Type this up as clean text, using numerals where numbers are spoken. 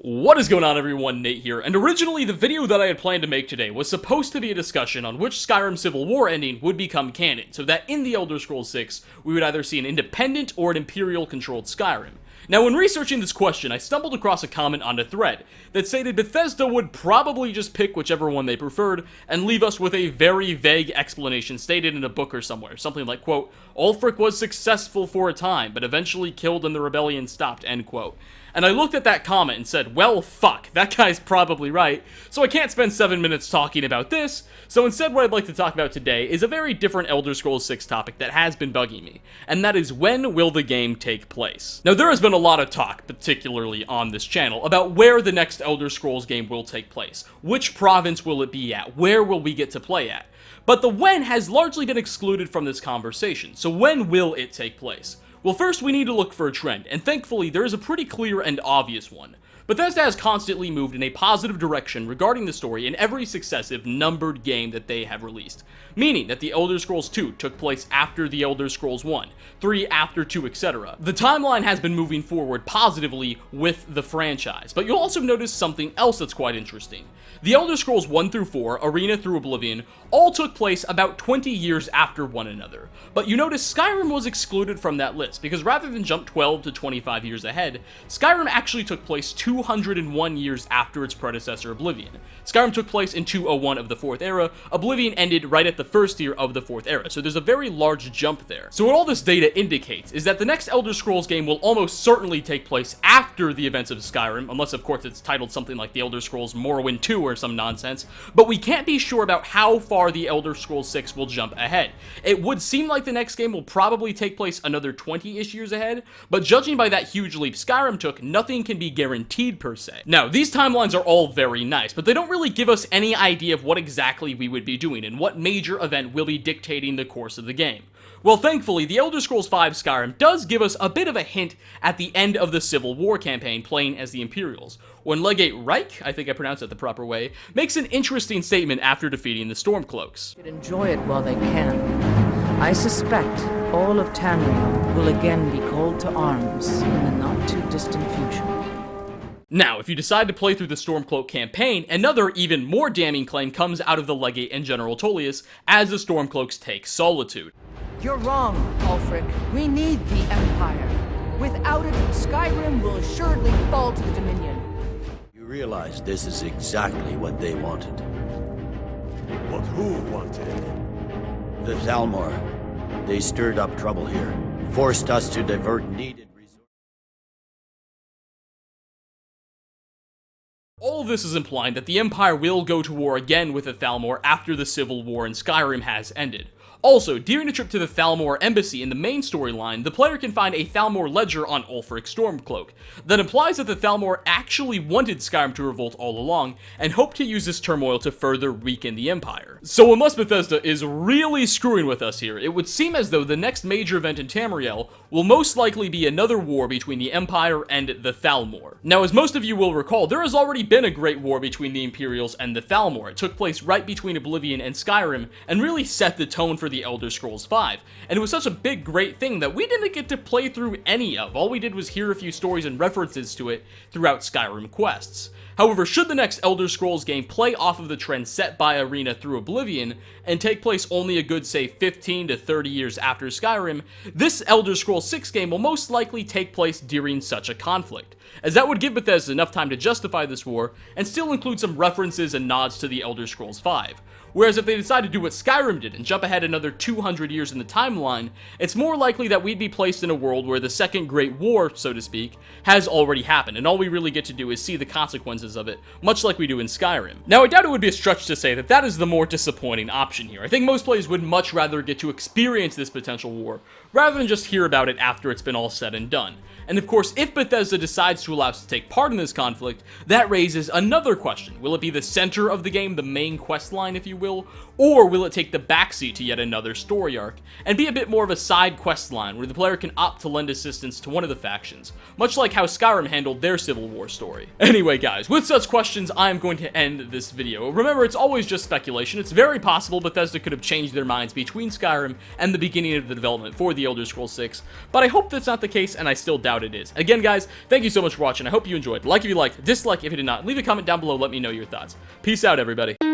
What is going on, everyone? Nate here, and originally the video that I had planned to make today was supposed to be a discussion on which Skyrim Civil War ending would become canon, so that in the Elder Scrolls 6, we would either see an independent or an Imperial-controlled Skyrim. Now, when researching this question, I stumbled across a comment on a thread that stated Bethesda would probably just pick whichever one they preferred and leave us with a very vague explanation stated in a book or somewhere, something like, quote, Ulfric was successful for a time, but eventually killed and the rebellion stopped, end quote. And I looked at that comment and said, well, fuck, that guy's probably right, so I can't spend 7 minutes talking about this, so instead what I'd like to talk about today is a very different Elder Scrolls 6 topic that has been bugging me, and that is when will the game take place? Now, there has been a lot of talk, particularly on this channel, about where the next Elder Scrolls game will take place. Which province will it be at? Where will we get to play at? But the when has largely been excluded from this conversation, so when will it take place? Well, first we need to look for a trend, and thankfully there is a pretty clear and obvious one. Bethesda has constantly moved in a positive direction regarding the story in every successive numbered game that they have released, meaning that the Elder Scrolls 2 took place after the Elder Scrolls 1, 3 after 2, etc. The timeline has been moving forward positively with the franchise, but you'll also notice something else that's quite interesting. The Elder Scrolls 1 through 4, Arena through Oblivion, all took place about 20 years after one another, but you notice Skyrim was excluded from that list, because rather than jump 12 to 25 years ahead, Skyrim actually took place 201 years after its predecessor Oblivion. Skyrim took place in 201 of the 4th era, Oblivion ended right at the first year of the 4th era, so there's a very large jump there. So what all this data indicates is that the next Elder Scrolls game will almost certainly take place after the events of Skyrim, unless of course it's titled something like the Elder Scrolls Morrowind 2 or some nonsense, but we can't be sure about how far the Elder Scrolls 6 will jump ahead. It would seem like the next game will probably take place another 20-ish years ahead, but judging by that huge leap Skyrim took, nothing can be guaranteed per se. Now, these timelines are all very nice, but they don't really give us any idea of what exactly we would be doing and what major event will be dictating the course of the game. Well, thankfully, the Elder Scrolls V Skyrim does give us a bit of a hint at the end of the Civil War campaign playing as the Imperials, when Legate Reich, I think I pronounced it the proper way, makes an interesting statement after defeating the Stormcloaks. Enjoy it while they can. I suspect all of Tamriel will again be called to arms in the not-too-distant future. Now, if you decide to play through the Stormcloak campaign, another even more damning claim comes out of the Legate and General Tullius as the Stormcloaks take Solitude. You're wrong, Ulfric. We need the Empire. Without it, Skyrim will assuredly fall to the Dominion. You realize this is exactly what they wanted. What who wanted? The Thalmor. They stirred up trouble here, forced us to divert needed resources. All of this is implying that the Empire will go to war again with the Thalmor after the Civil War in Skyrim has ended. Also, during a trip to the Thalmor embassy in the main storyline, the player can find a Thalmor ledger on Ulfric's Stormcloak that implies that the Thalmor actually wanted Skyrim to revolt all along and hoped to use this turmoil to further weaken the Empire. So unless Bethesda is really screwing with us here, it would seem as though the next major event in Tamriel will most likely be another war between the Empire and the Thalmor. Now, as most of you will recall, there has already been a great war between the Imperials and the Thalmor. It took place right between Oblivion and Skyrim and really set the tone for the Elder Scrolls V, and it was such a big, great thing that we didn't get to play through any of. All we did was hear a few stories and references to it throughout Skyrim quests. However, should the next Elder Scrolls game play off of the trend set by Arena through Oblivion, and take place only a good, say, 15 to 30 years after Skyrim, this Elder Scrolls 6 game will most likely take place during such a conflict, as that would give Bethesda enough time to justify this war, and still include some references and nods to the Elder Scrolls V. Whereas if they decide to do what Skyrim did and jump ahead another 200 years in the timeline, it's more likely that we'd be placed in a world where the Second Great War, so to speak, has already happened, and all we really get to do is see the consequences of it, much like we do in Skyrim. Now, I doubt it would be a stretch to say that that is the more disappointing option here. I think most players would much rather get to experience this potential war, rather than just hear about it after it's been all said and done. And of course, if Bethesda decides to allow us to take part in this conflict, that raises another question. Will it be the center of the game, the main quest line, if you will, or will it take the backseat to yet another story arc, and be a bit more of a side quest line where the player can opt to lend assistance to one of the factions, much like how Skyrim handled their Civil War story. Anyway guys, with such questions, I am going to end this video. Remember, it's always just speculation. It's very possible Bethesda could have changed their minds between Skyrim and the beginning of the development for the Elder Scrolls 6, but I hope that's not the case, and I still doubt what it is. Again, guys, thank you so much for watching. I hope you enjoyed. Like if you liked, dislike if you did not. Leave a comment down below, let me know your thoughts. Peace out, everybody.